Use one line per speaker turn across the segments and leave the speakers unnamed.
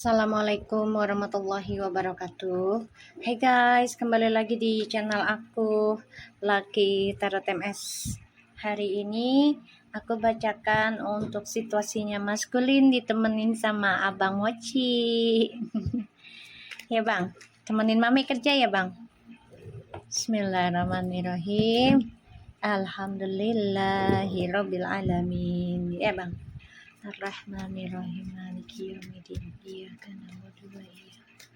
Assalamualaikum warahmatullahi wabarakatuh. Hai guys, kembali lagi di channel aku, Lucky Tarot MS. Hari ini aku bacakan untuk situasinya maskulin ditemenin sama Abang Mochi. Ya bang, temenin mami kerja ya bang. Bismillahirrahmanirrahim. Alhamdulillahirabbil alamin. Ya bang. Ar-Rahmanir-Rahim Maliki Yaumiddin Iyyaka na'budu wa iyyaka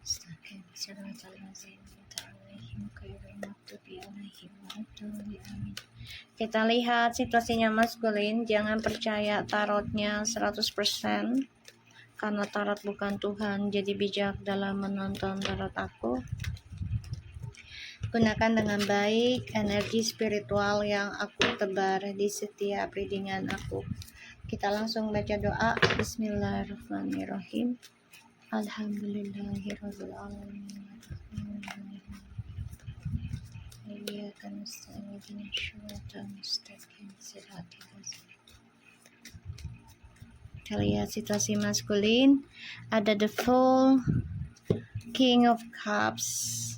nasta'in Shiratal ladzina an'amta 'alaihim ghairil maghdubi 'alaihim waladdallin. Amin. Kita lihat situasinya maskulin, jangan percaya tarotnya 100% karena tarot bukan Tuhan. Jadi bijak dalam menonton tarot aku. Gunakan dengan baik energi spiritual yang aku tebar di setiap readingan aku. Kita langsung baca doa. Bismillahirrahmanirrahim. Alhamdulillahirabbil alamin. Iyyaka nasta'in ihdinas siratal mustaqim siratal ladzina. Kita lihat situasi maskulin. Ada the Fool, King of Cups,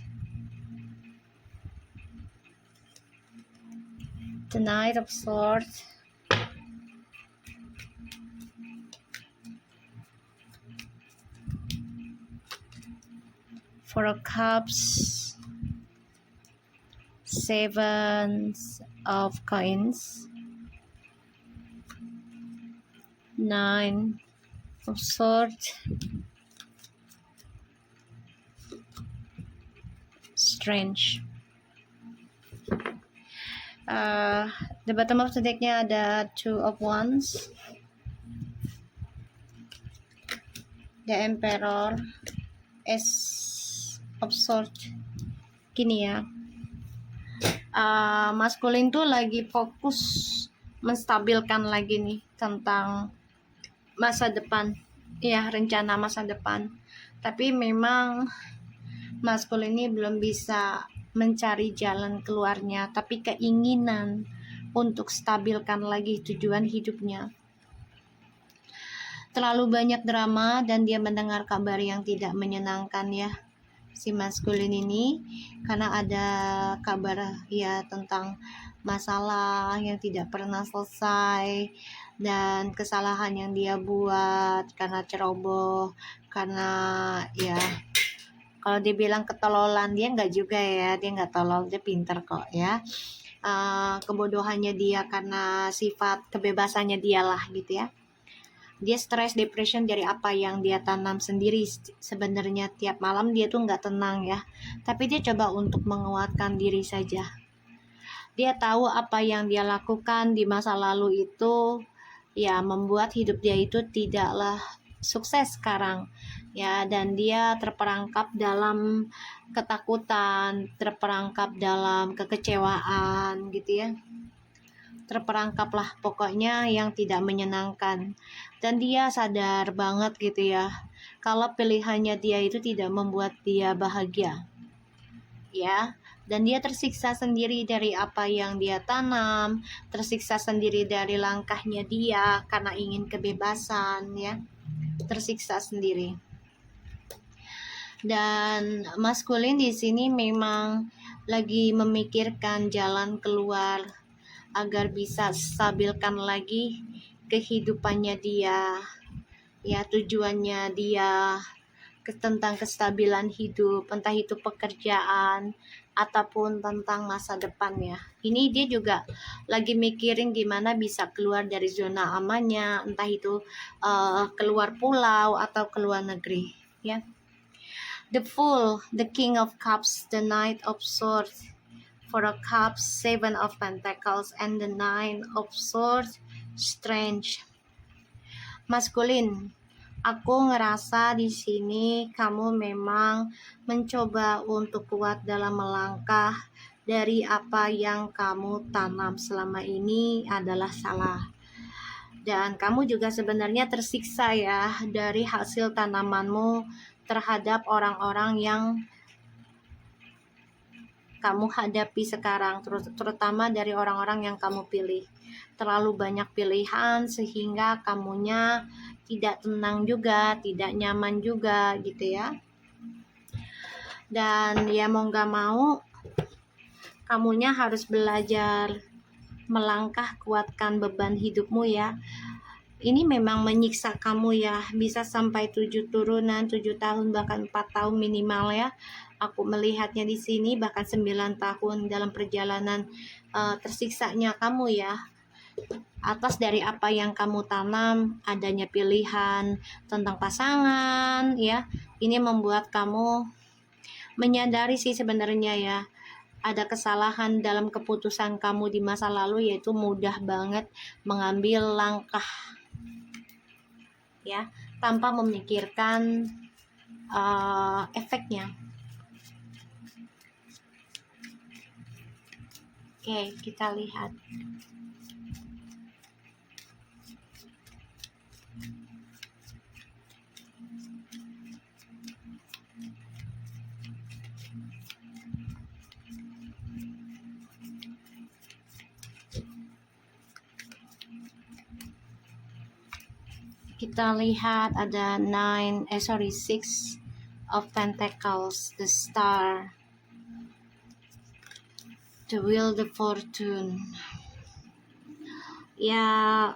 the Knight of Swords, Four of Cups, Seven of Coins, Nine of Swords, Strange. The bottom of the decknya ada Two of Wands, the Emperor, Ace of Swords. Gini ya, maskulin tuh lagi fokus menstabilkan lagi nih tentang masa depan, ya rencana masa depan. Tapi memang maskulin ini belum bisa mencari jalan keluarnya, tapi keinginan untuk stabilkan lagi tujuan hidupnya. Terlalu banyak drama dan dia mendengar kabar yang tidak menyenangkan ya, si maskulin ini, karena ada kabar ya tentang masalah yang tidak pernah selesai dan kesalahan yang dia buat karena ceroboh, karena ya kalau dibilang ketololan, dia nggak juga ya, dia nggak tolol, dia pinter kok ya. Kebodohannya dia karena sifat kebebasannya dia lah gitu ya. Dia stres, depression dari apa yang dia tanam sendiri. Sebenarnya tiap malam dia tuh nggak tenang ya, tapi dia coba untuk menguatkan diri saja. Dia tahu apa yang dia lakukan di masa lalu itu ya membuat hidup dia itu tidaklah sukses sekarang ya, dan dia terperangkap dalam ketakutan, terperangkap dalam kekecewaan gitu ya, terperangkaplah pokoknya yang tidak menyenangkan. Dan dia sadar banget gitu ya kalau pilihannya dia itu tidak membuat dia bahagia ya, dan dia tersiksa sendiri dari apa yang dia tanam, tersiksa sendiri dari langkahnya dia karena ingin kebebasan ya, tersiksa sendiri. Dan maskulin di sini memang lagi memikirkan jalan keluar agar bisa stabilkan lagi kehidupannya dia ya, tujuannya dia tentang kestabilan hidup, entah itu pekerjaan ataupun tentang masa depan ya. Ini dia juga lagi mikirin gimana bisa keluar dari zona amannya, entah itu keluar pulau atau keluar negeri ya. The Fool, the King of Cups, the Knight of Swords, Four of Cups, Seven of Pentacles, and the Nine of Swords, Strange. Maskulin, aku ngerasa di sini kamu memang mencoba untuk kuat dalam melangkah dari apa yang kamu tanam selama ini adalah salah. Dan kamu juga sebenarnya tersiksa ya dari hasil tanamanmu terhadap orang-orang yang kamu hadapi sekarang, terutama dari orang-orang yang kamu pilih. Terlalu banyak pilihan sehingga kamunya tidak tenang juga, tidak nyaman juga gitu ya. Dan ya mau gak mau kamunya harus belajar melangkah, kuatkan beban hidupmu ya. Ini memang menyiksa kamu ya, bisa sampai 7 turunan, 7 tahun, bahkan 4 tahun minimal ya. Aku melihatnya di sini bahkan 9 tahun dalam perjalanan tersiksanya kamu ya. Atas dari apa yang kamu tanam, adanya pilihan tentang pasangan ya. Ini membuat kamu menyadari sih sebenarnya ya, ada kesalahan dalam keputusan kamu di masa lalu, yaitu mudah banget mengambil langkah ya tanpa memikirkan efeknya. Oke, kita lihat. Kita lihat ada 6 of Pentacles, the Star, the Wheel of Fortune. Ya,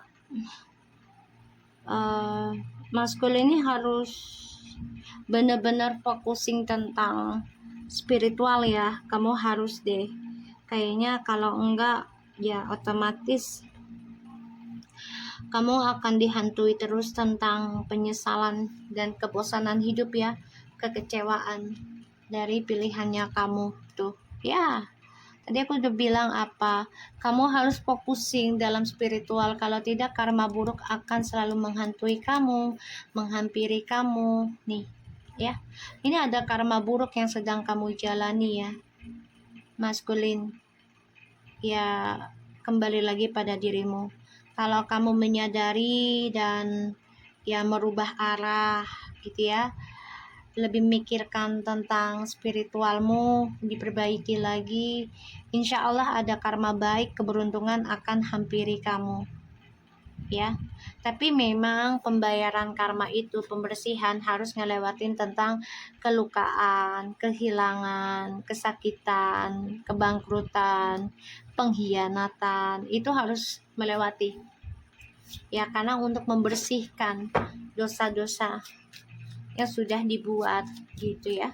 maskulin ini harus benar-benar focusing tentang spiritual ya. Kamu harus deh, kayaknya kalau enggak ya otomatis kamu akan dihantui terus tentang penyesalan dan kebosanan hidup ya, kekecewaan dari pilihannya kamu tuh ya. Tadi aku udah bilang apa, kamu harus focusing dalam spiritual, kalau tidak karma buruk akan selalu menghantui kamu, menghampiri kamu nih ya. Ini ada karma buruk yang sedang kamu jalani ya, maskulin ya. Kembali lagi pada dirimu. Kalau kamu menyadari dan ya merubah arah gitu ya, lebih mikirkan tentang spiritualmu, diperbaiki lagi, insya Allah ada karma baik, keberuntungan akan hampiri kamu ya. Tapi memang pembayaran karma itu, pembersihan harus ngelewatin tentang kelukaan, kehilangan, kesakitan, kebangkrutan, pengkhianatan, itu harus melewati ya, karena untuk membersihkan dosa-dosa yang sudah dibuat gitu ya.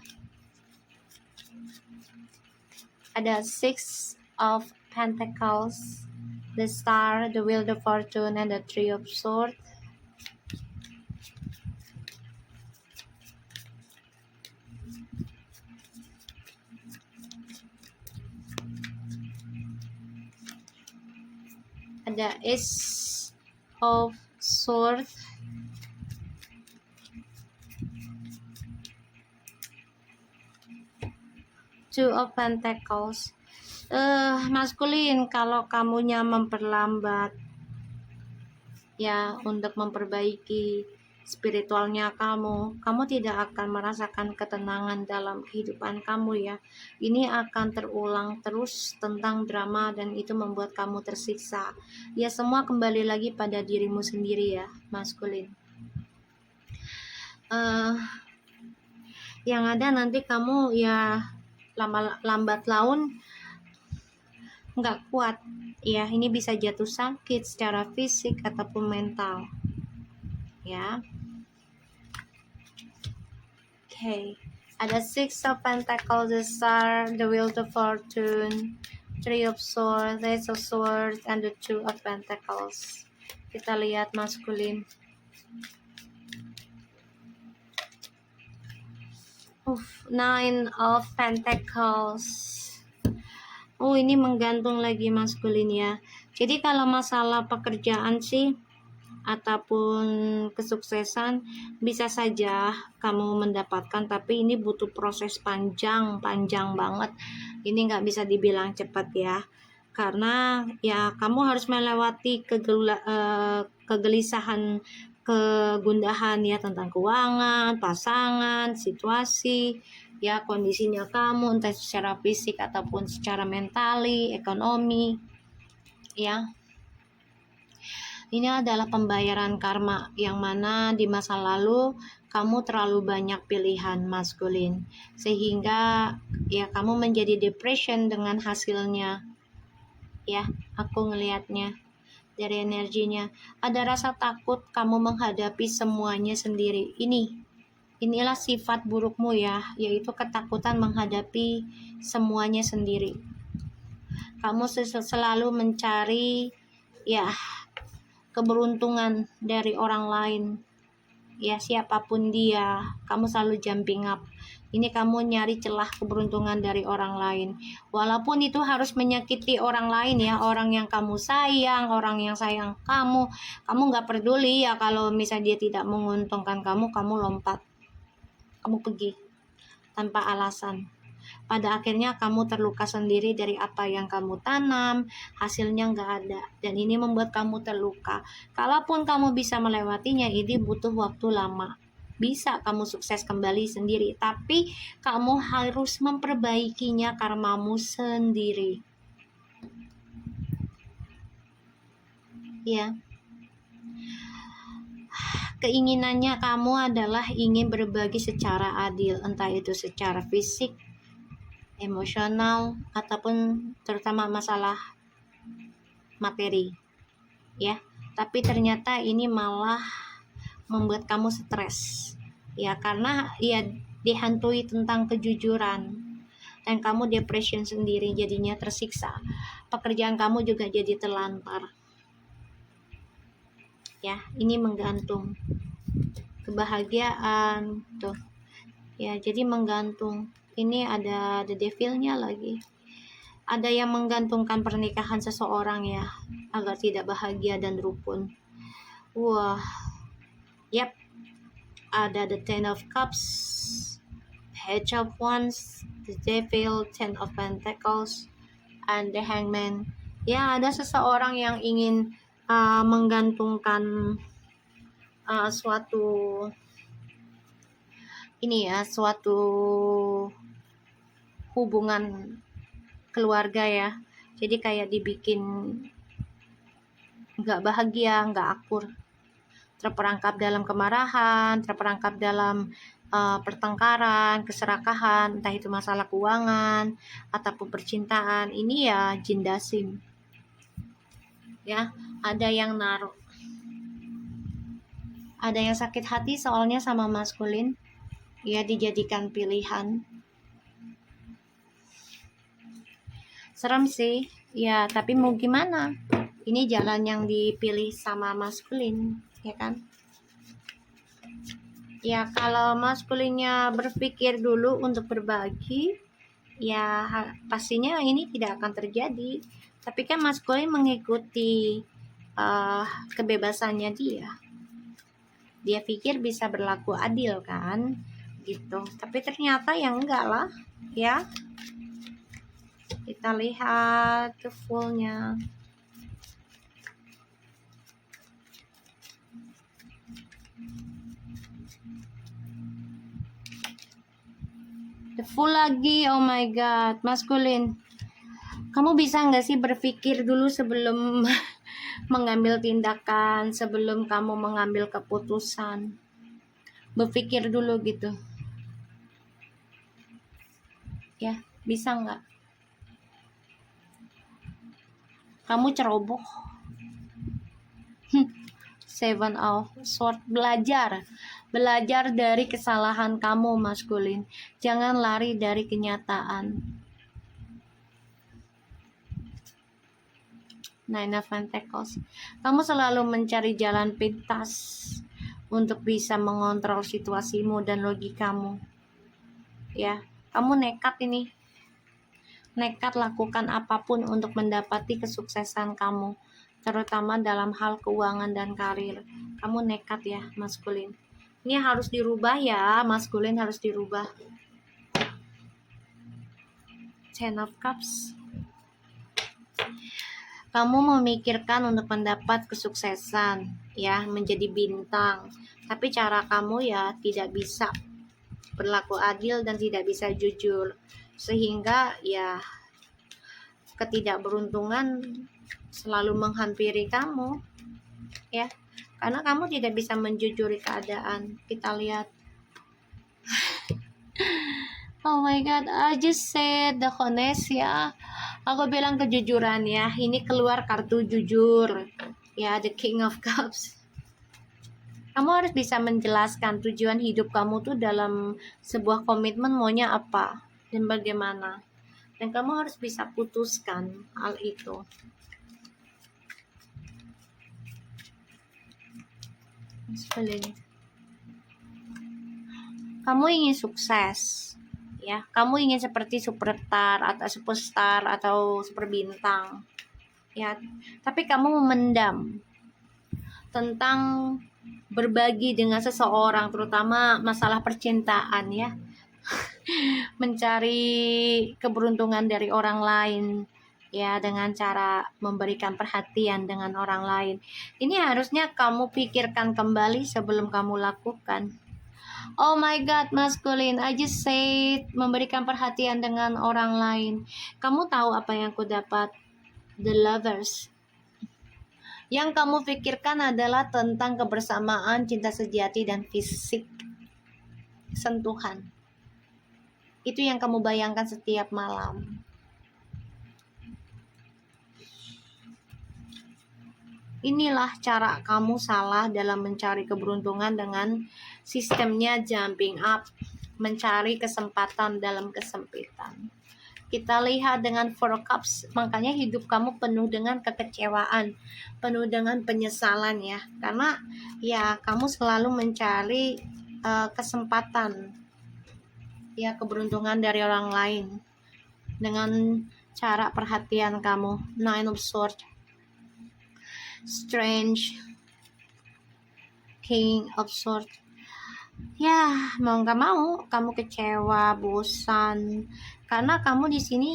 Ada 6 of Pentacles, the Star, the Wheel of Fortune, and the 3 of Swords. Ada Ace of Swords, Two of Pentacles. Maskulin, kalau kamunya memperlambat ya untuk memperbaiki spiritualnya kamu tidak akan merasakan ketenangan dalam kehidupan kamu ya. Ini akan terulang terus tentang drama dan itu membuat kamu tersiksa ya. Semua kembali lagi pada dirimu sendiri ya, maskulin. Yang ada nanti kamu ya lambat laun nggak kuat ya. Ini bisa jatuh sakit secara fisik ataupun mental ya. Oke, ada 6 of Pentacles, the Star, the Wheel of Fortune, 3 of Swords, Ace of Swords, and the 2 of Pentacles. Kita lihat maskulin. 9 of Pentacles. Ini menggantung lagi maskulin ya. Jadi kalau masalah pekerjaan sih ataupun kesuksesan bisa saja kamu mendapatkan, tapi ini butuh proses panjang banget. Ini nggak bisa dibilang cepat ya, karena ya kamu harus melewati kegelisahan, kegundahan ya, tentang keuangan, pasangan, situasi ya kondisinya kamu, entah secara fisik ataupun secara mentali, ekonomi, ya. Ini adalah pembayaran karma yang mana di masa lalu kamu terlalu banyak pilihan maskulin, sehingga ya kamu menjadi depression dengan hasilnya. Ya, aku ngelihatnya dari energinya ada rasa takut kamu menghadapi semuanya sendiri. Inilah sifat burukmu ya, yaitu ketakutan menghadapi semuanya sendiri. Kamu selalu mencari ya keberuntungan dari orang lain, ya siapapun dia, kamu selalu jumping up. Ini kamu nyari celah keberuntungan dari orang lain, walaupun itu harus menyakiti orang lain ya, orang yang kamu sayang, orang yang sayang kamu nggak peduli ya. Kalau misalnya dia tidak menguntungkan kamu lompat, kamu pergi tanpa alasan. Pada akhirnya kamu terluka sendiri dari apa yang kamu tanam, hasilnya nggak ada, dan ini membuat kamu terluka. Kalaupun kamu bisa melewatinya, ini butuh waktu lama. Bisa kamu sukses kembali sendiri, tapi kamu harus memperbaikinya karmamu sendiri. Ya. Keinginannya kamu adalah ingin berbagi secara adil, entah itu secara fisik, emosional, ataupun terutama masalah materi, ya. Tapi ternyata ini malah membuat kamu stres, ya, karena ya dihantui tentang kejujuran, dan kamu depression sendiri, jadinya tersiksa. Pekerjaan kamu juga jadi terlantar, ya. Ini menggantung kebahagiaan tuh, ya, jadi menggantung. Ini ada the devilnya lagi. Ada yang menggantungkan pernikahan seseorang ya, agar tidak bahagia dan rukun. Wah, yap. Ada the Ten of Cups, Page of Wands, the Devil, Ten of Pentacles, and the Hangman. Ya, ada seseorang yang ingin menggantungkan suatu hubungan keluarga ya. Jadi kayak dibikin nggak bahagia, nggak akur, terperangkap dalam kemarahan, terperangkap dalam pertengkaran, keserakahan, entah itu masalah keuangan ataupun percintaan. Ini ya jin dasim, ya. Ada yang naruh, ada yang sakit hati soalnya sama maskulin, ya, dijadikan pilihan. Serem sih, ya, tapi mau gimana? Ini jalan yang dipilih sama maskulin, ya kan? Ya, kalau maskulinnya berpikir dulu untuk berbagi, ya pastinya ini tidak akan terjadi. Tapi kan maskulin mengikuti kebebasannya dia. Dia pikir bisa berlaku adil kan, gitu. Tapi ternyata yang enggak lah, ya. Kita lihat ke fullnya. The full lagi, oh my god, maskulin. Kamu bisa nggak sih berpikir dulu sebelum mengambil tindakan, sebelum kamu mengambil keputusan? Berpikir dulu gitu. Ya, bisa nggak? Kamu ceroboh. Seven of Swords, belajar dari kesalahan kamu maskulin. Jangan lari dari kenyataan. Nine of Pentacles. Kamu selalu mencari jalan pintas untuk bisa mengontrol situasimu dan logikamu. Ya, kamu nekat ini. Nekat lakukan apapun untuk mendapati kesuksesan kamu, terutama dalam hal keuangan dan karir. Kamu nekat ya, maskulin. Ini harus dirubah ya, maskulin harus dirubah. Ten of Cups. Kamu memikirkan untuk mendapat kesuksesan, ya, menjadi bintang. Tapi cara kamu ya tidak bisa berlaku adil dan tidak bisa jujur, sehingga ya ketidakberuntungan selalu menghampiri kamu, ya, karena kamu tidak bisa menjujuri keadaan. Kita lihat. Oh my god, I just said the honest ya. Aku bilang kejujuran ya. Ini keluar kartu jujur. Ya, the King of Cups. Kamu harus bisa menjelaskan tujuan hidup kamu tuh dalam sebuah komitmen maunya apa dan bagaimana. Dan kamu harus bisa putuskan hal itu. Kamu ingin sukses. Ya, kamu ingin seperti superstar atau superstar atau super bintang. Ya, tapi kamu memendam tentang berbagi dengan seseorang, terutama masalah percintaan ya. Mencari keberuntungan dari orang lain ya, dengan cara memberikan perhatian dengan orang lain. Ini harusnya kamu pikirkan kembali sebelum kamu lakukan. Oh my god, maskulin, I just said memberikan perhatian dengan orang lain. Kamu tahu apa yang aku dapat? The Lovers. Yang kamu pikirkan adalah tentang kebersamaan, cinta sejati, dan fisik. Sentuhan. Itu yang kamu bayangkan setiap malam. Inilah cara kamu salah dalam mencari keberuntungan dengan sistemnya jumping up, mencari kesempatan dalam kesempitan. Kita lihat dengan Four Cups, makanya hidup kamu penuh dengan kekecewaan, penuh dengan penyesalan ya, karena ya kamu selalu mencari kesempatan, ya keberuntungan dari orang lain dengan cara perhatian kamu. Nine of Swords, Strange, King of Swords. Ya, mau nggak mau kamu kecewa, bosan, karena kamu di sini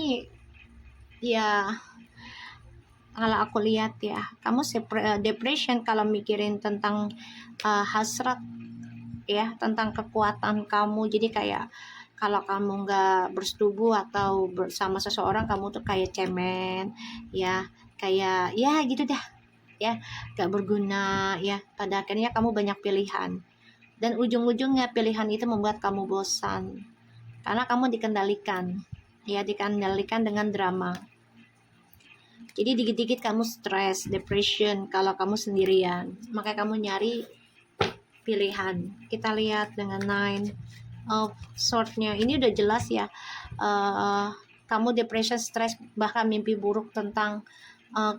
ya, kalau aku lihat ya, kamu depression kalau mikirin tentang hasrat ya, tentang kekuatan kamu. Jadi kayak kalau kamu nggak bersetubuh atau bersama seseorang, kamu tuh kayak cemen ya, kayak ya gitu dah ya, gak berguna ya. Pada akhirnya kamu banyak pilihan, dan ujung-ujungnya pilihan itu membuat kamu bosan karena kamu dikendalikan dengan drama. Jadi dikit-dikit kamu stres, depression kalau kamu sendirian, makanya kamu nyari pilihan. Kita lihat dengan Nine of Swords-nya, ini udah jelas ya, kamu depression, stres, bahkan mimpi buruk tentang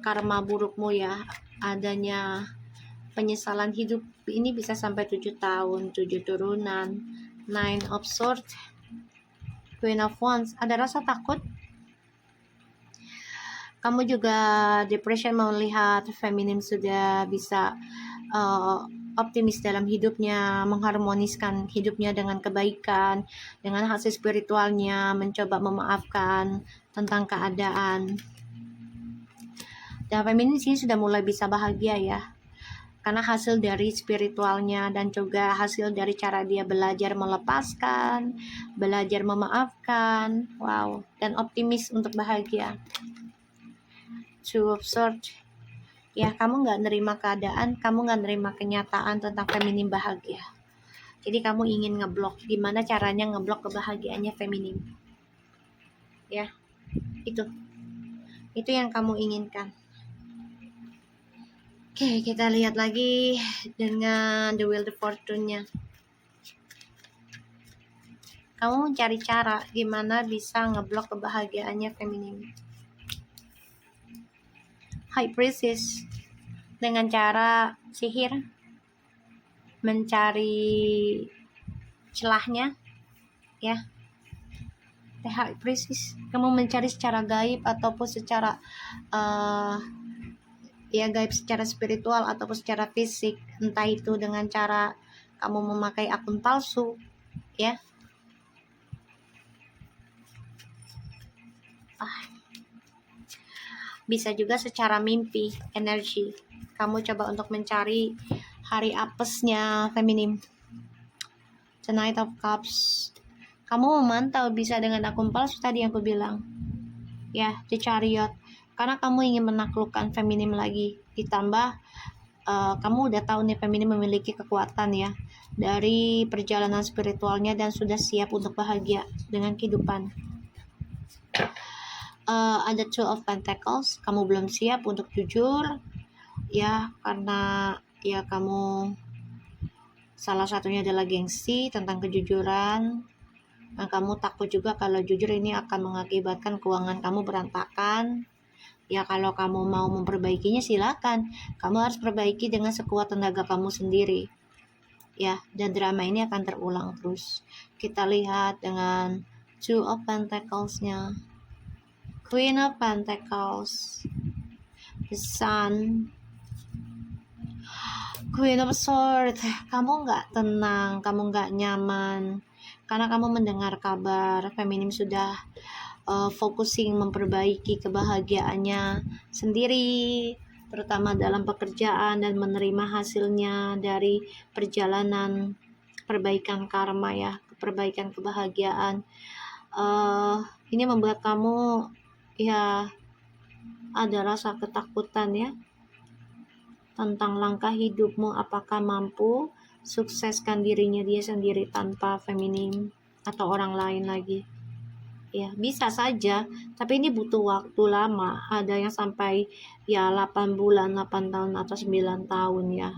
karma burukmu ya, adanya penyesalan hidup ini bisa sampai 7 tahun, 7 turunan. Nine of Swords, Queen of Wands, ada rasa takut. Kamu juga depression melihat feminim sudah bisa optimis dalam hidupnya, mengharmoniskan hidupnya dengan kebaikan, dengan hasil spiritualnya, mencoba memaafkan tentang keadaan. Dan feminin sini sudah mulai bisa bahagia ya, karena hasil dari spiritualnya dan juga hasil dari cara dia belajar melepaskan, belajar memaafkan, wow, dan optimis untuk bahagia. Two of Swords ya, kamu nggak nerima keadaan, kamu nggak nerima kenyataan tentang feminim bahagia. Jadi kamu ingin ngeblok. Gimana caranya ngeblok kebahagiaannya feminim ya, itu yang kamu inginkan. Oke, kita lihat lagi dengan The Wheel of Fortune-nya. Kamu mencari cara gimana bisa ngeblok kebahagiaannya feminim. High Priestess, dengan cara sihir, mencari celahnya ya. The High Priestess, kamu mencari secara gaib ataupun secara gaib, secara spiritual ataupun secara fisik, entah itu dengan cara kamu memakai akun palsu ya, bisa juga secara mimpi, energi. Kamu coba untuk mencari hari apesnya feminim. The Knight of Cups. Kamu memantau bisa dengan akun palsu tadi yang aku bilang. Ya, The Chariot. Karena kamu ingin menaklukkan feminim lagi. Ditambah kamu udah tahu nih feminim memiliki kekuatan ya dari perjalanan spiritualnya dan sudah siap untuk bahagia dengan kehidupan. Ada Two of Pentacles. Kamu belum siap untuk jujur ya, karena ya kamu salah satunya adalah gengsi tentang kejujuran. Nah, kamu takut juga kalau jujur ini akan mengakibatkan keuangan kamu berantakan. Ya kalau kamu mau memperbaikinya silakan. Kamu harus perbaiki dengan sekuat tenaga kamu sendiri. Ya, dan drama ini akan terulang terus. Kita lihat dengan Two of Pentacles-nya. Queen of Pentacles. The Sun. Queen of Swords. Kamu nggak tenang, kamu nggak nyaman. Karena kamu mendengar kabar feminim sudah focusing memperbaiki kebahagiaannya sendiri, terutama dalam pekerjaan dan menerima hasilnya dari perjalanan perbaikan karma ya, perbaikan kebahagiaan. Ini membuat kamu ya ada rasa ketakutan ya tentang langkah hidupmu, apakah mampu sukseskan dirinya dia sendiri tanpa feminim atau orang lain lagi. Ya, bisa saja, tapi ini butuh waktu lama. Ada yang sampai ya 8 bulan, 8 tahun atau 9 tahun ya.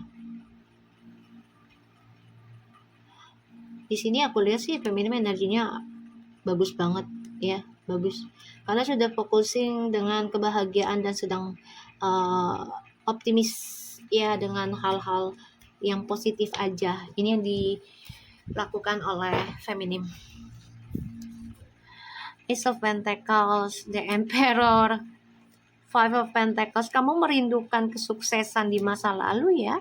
Di sini aku lihat sih feminim energinya bagus banget ya, bagus. Karena sudah focusing dengan kebahagiaan dan sedang optimis ya dengan hal-hal yang positif aja. Ini yang dilakukan oleh feminim. Ace of Pentacles, The Emperor, Five of Pentacles. Kamu merindukan kesuksesan di masa lalu ya,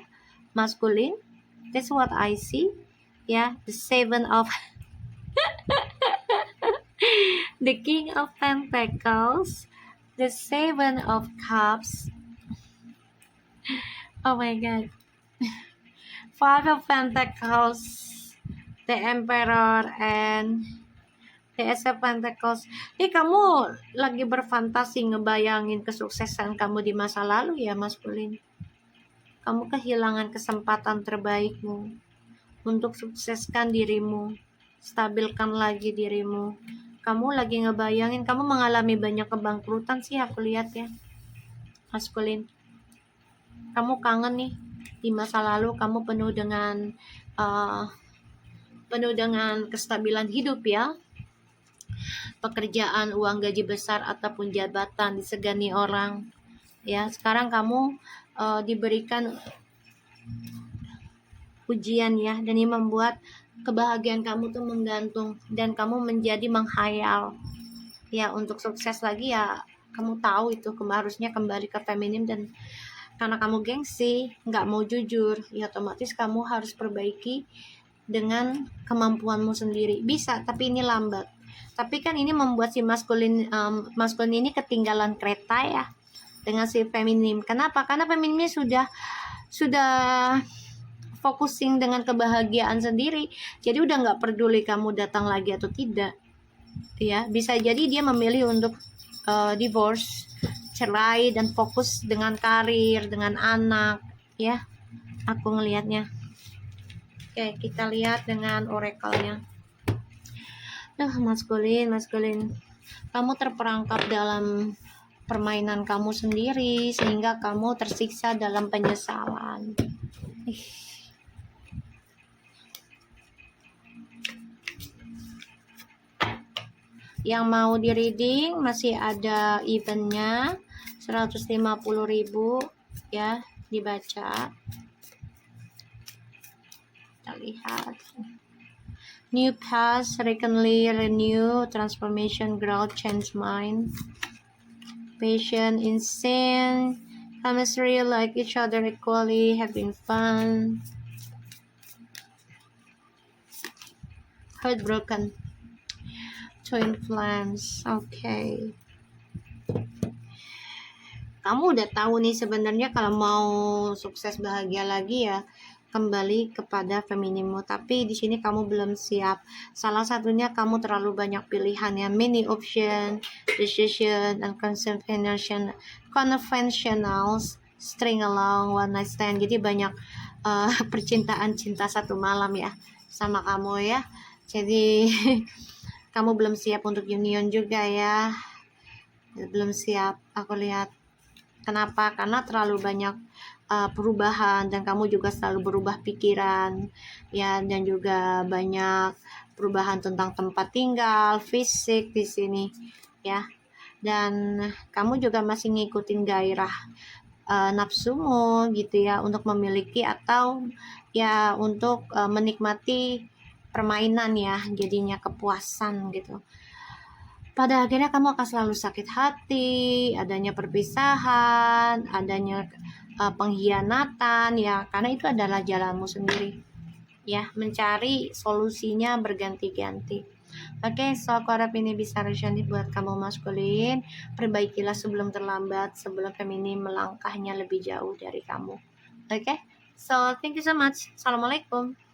maskulin. That's what I see. Ya, The Seven of The King of Pentacles, The Seven of Cups. Oh my God. Five of Pentacles, The Emperor, and The Ace of Pentacles. Kamu lagi berfantasi ngebayangin kesuksesan kamu di masa lalu ya, maskulin. Kamu kehilangan kesempatan terbaikmu untuk sukseskan dirimu, stabilkan lagi dirimu. Kamu lagi ngebayangin, kamu mengalami banyak kebangkrutan sih aku lihat ya, maskulin. Kamu kangen nih, di masa lalu kamu penuh dengan kestabilan hidup ya. Pekerjaan, uang gaji besar ataupun jabatan disegani orang ya. Sekarang kamu diberikan ujian ya, dan ini membuat kebahagiaan kamu tuh menggantung dan kamu menjadi menghayal ya untuk sukses lagi ya. Kamu tahu itu harusnya kembali ke feminim, dan karena kamu gengsi, nggak mau jujur ya, otomatis kamu harus perbaiki dengan kemampuanmu sendiri. Bisa, tapi ini lambat. Tapi kan ini membuat si maskulin ini ketinggalan kereta ya dengan si feminim. Kenapa? Karena feminimnya sudah focusing dengan kebahagiaan sendiri. Jadi udah nggak peduli kamu datang lagi atau tidak. Ya, bisa jadi dia memilih untuk divorce, cerai, dan fokus dengan karir, dengan anak ya. Aku ngelihatnya. Oke, kita lihat dengan oracle-nya. Maskulin, kamu terperangkap dalam permainan kamu sendiri sehingga kamu tersiksa dalam penyesalan. Yang mau di reading masih ada eventnya 150.000 ya, dibaca. Kita lihat. New past, recently renew, transformation, growth, change mind, patient, insane, chemistry, like each other equally, having fun, heartbroken, twin flames. Okay. Kamu udah tahu nih sebenarnya kalau mau sukses bahagia lagi ya, kembali kepada femininmu. Tapi di sini kamu belum siap. Salah satunya kamu terlalu banyak pilihan ya, many option, decision, and conventional, string along, one night stand. Jadi banyak percintaan cinta satu malam ya sama kamu ya. Jadi kamu belum siap untuk union juga ya. Belum siap, aku lihat. Kenapa? Karena terlalu banyak perubahan dan kamu juga selalu berubah pikiran ya, dan juga banyak perubahan tentang tempat tinggal, fisik di sini ya. Dan kamu juga masih ngikutin gairah nafsumu gitu ya, untuk memiliki atau ya untuk menikmati permainan ya, jadinya kepuasan gitu. Pada akhirnya kamu akan selalu sakit hati, adanya perpisahan, adanya pengkhianatan ya, karena itu adalah jalanmu sendiri ya, mencari solusinya berganti-ganti. Oke, so aku harap ini bisa resonate buat kamu maskulin. Perbaikilah sebelum terlambat, sebelum feminin melangkahnya lebih jauh dari kamu. Oke, so thank you so much. Assalamualaikum.